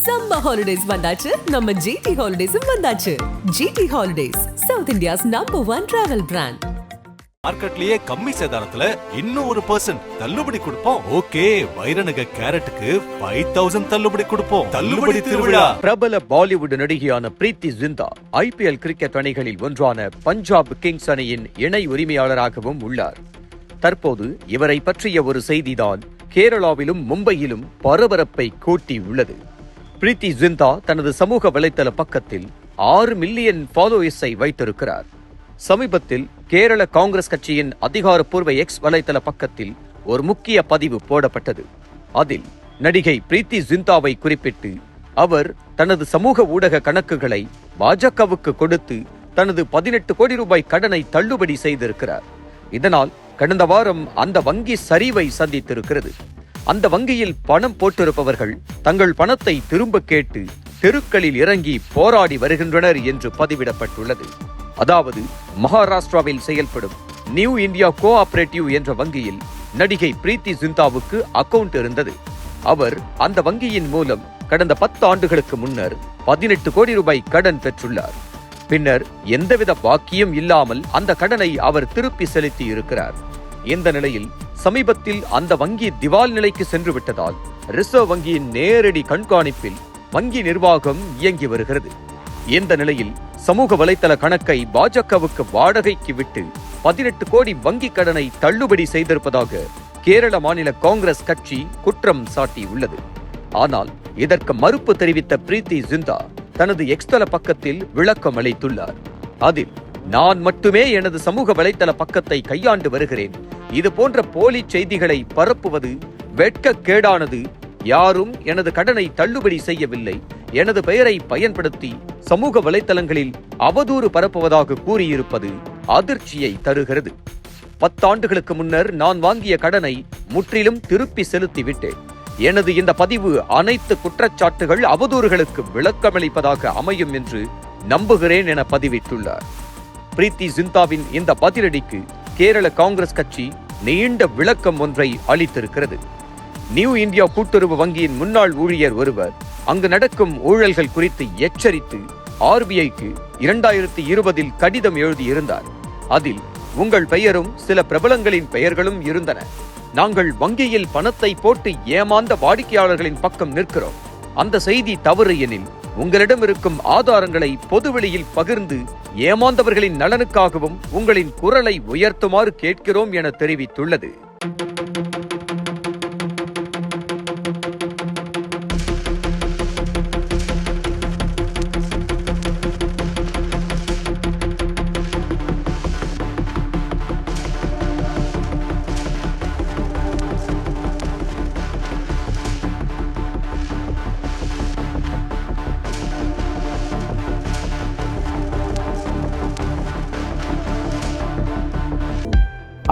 Summer holidays வந்தாச்சு, நம்ம GT Holidays வந்தாச்சு. GT Holidays, South India's #1 travel brand. மார்க்கெட்லயே கம்மி சேதாரத்துல இன்னும் 1% தள்ளுபடி கொடுப்போம். ஓகே, வைரநக கேரட்டுக்கு 5000 தள்ளுபடி கொடுப்போம். தள்ளுபடி திருவிழா. பிரபல பாலிவுட் நடிகையான பிரீத்தி ஜிந்தா IPL கிரிக்கெட் அணிகளில் ஒன்றான பஞ்சாப் கிங்ஸ் அணியின் இணை உரிமையாளராகவும் உள்ளார். தற்போது இவரை பற்றிய ஒரு செய்திதான் கேரளாவிலும் மும்பையிலும் பரபரப்பை கூட்டியுள்ளது. பிரீத்தி ஜிந்தா தனது சமூக வலைதள பக்கத்தில் 6 மில்லியன் ஃபாலோவர்ஸை வைத்திருக்கிறார். சமீபத்தில் கேரள காங்கிரஸ் கட்சியின் அதிகாரப்பூர்வ X வலைதள பக்கத்தில் ஒரு முக்கிய பதிவு போடப்பட்டது. அதில் நடிகை பிரீத்தி ஜிந்தாவை குறிப்பிட்டு அவர் தனது சமூக ஊடக கணக்குகளை பாஜகவுக்கு கொடுத்து தனது 18 கோடி ரூபாய் கடனை தள்ளுபடி செய்திருக்கிறார். இதனால் கடந்த வாரம் அந்த வங்கி சரிவை சந்தித்திருக்கிறது. அந்த வங்கியில் பணம் போட்டிருப்பவர்கள் தங்கள் பணத்தை திரும்ப கேட்டு தெருக்களில் இறங்கி போராடி வருகின்றனர் என்று பதிவிடப்பட்டுள்ளது. அதாவது மகாராஷ்டிராவில் செயல்படும் நியூ இந்தியா கோஆபரேட்டிவ் என்ற வங்கியில் நடிகை பிரீத்தி ஜிந்தாவுக்கு அக்கவுண்ட் இருந்தது. அவர் அந்த வங்கியின் மூலம் கடந்த 10 ஆண்டுகளுக்கு முன்னர் 18 கோடி ரூபாய் கடன் பெற்றுள்ளார். பின்னர் எந்தவித பாக்கியும் இல்லாமல் அந்த கடனை அவர் திருப்பி செலுத்தி இருக்கிறார். இந்த நிலையில் சமீபத்தில் அந்த வங்கி திவால் நிலைக்கு சென்று விட்டதால் ரிசர்வ் வங்கியின் நேரடி கண்காணிப்பில் வங்கி நிர்வாகம் இயங்கி வருகிறது. இந்த நிலையில் சமூக வலைதள கணக்கை பாஜகவுக்கு வாடகைக்கு விட்டு 18 கோடி வங்கி கடனை தள்ளுபடி செய்திருப்பதாக கேரள மாநில காங்கிரஸ் கட்சி குற்றம் சாட்டியுள்ளது. ஆனால் இதற்கு மறுப்பு தெரிவித்த பிரீத்தி ஜிந்தா தனது X தள பக்கத்தில் விளக்கம் அளித்துள்ளார். அதில் நான் மட்டுமே எனது சமூக வலைதள பக்கத்தை கையாண்டு வருகிறேன். இது போன்ற போலி செய்திகளை பரப்புவது வெட்கக்கேடானது. யாரும் எனது கடனை தள்ளுபடி செய்யவில்லை. எனது பெயரை பயன்படுத்தி சமூக வலைதளங்களில் அவதூறு பரப்புவதாக கூறியிருப்பது அதிர்ச்சியை தருகிறது. 10 ஆண்டுகளுக்கு முன்னர் நான் வாங்கிய கடனை முற்றிலும் திருப்பி செலுத்திவிட்டேன். எனது இந்த பதிவு அனைத்து குற்றச்சாட்டுகள் அவதூறுகளுக்கு விளக்கமளிப்பதாக அமையும் என்று நம்புகிறேன் என பதிவிட்டுள்ளார். பிரீத்தி ஜிந்தாவின் இந்த பதிலடிக்கு கேரள காங்கிரஸ் கட்சி நீண்ட விளக்கம் ஒன்றை அளித்திருக்கிறது. நியூ இந்தியா கூட்டுறவு வங்கியின் முன்னாள் ஊழியர் ஒருவர் அங்கு நடக்கும் ஊழல்கள் குறித்து எச்சரித்து RBIக்கு 2020 கடிதம் எழுதியிருந்தார். அதில் உங்கள் பெயரும் சில பிரபலங்களின் பெயர்களும் இருந்தன. நாங்கள் வங்கியில் பணத்தை போட்டு ஏமாந்த வாடிக்கையாளர்களின் பக்கம் நிற்கிறோம். அந்த செய்தி தவறு எனில் உங்களிடம் இருக்கும் ஆதாரங்களை பொதுவெளியில் பகிர்ந்து ஏமாந்தவர்களின் நலனுக்காகவும் உங்களின் குரலை உயர்த்துமாறு கேட்கிறோம் என தெரிவித்துள்ளது.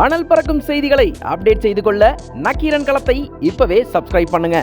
அனல் பறக்கும் செய்திகளை அப்டேட் செய்து கொள்ள நக்கீரன் களத்தை இப்பவே சப்ஸ்கிரைப் பண்ணுங்க.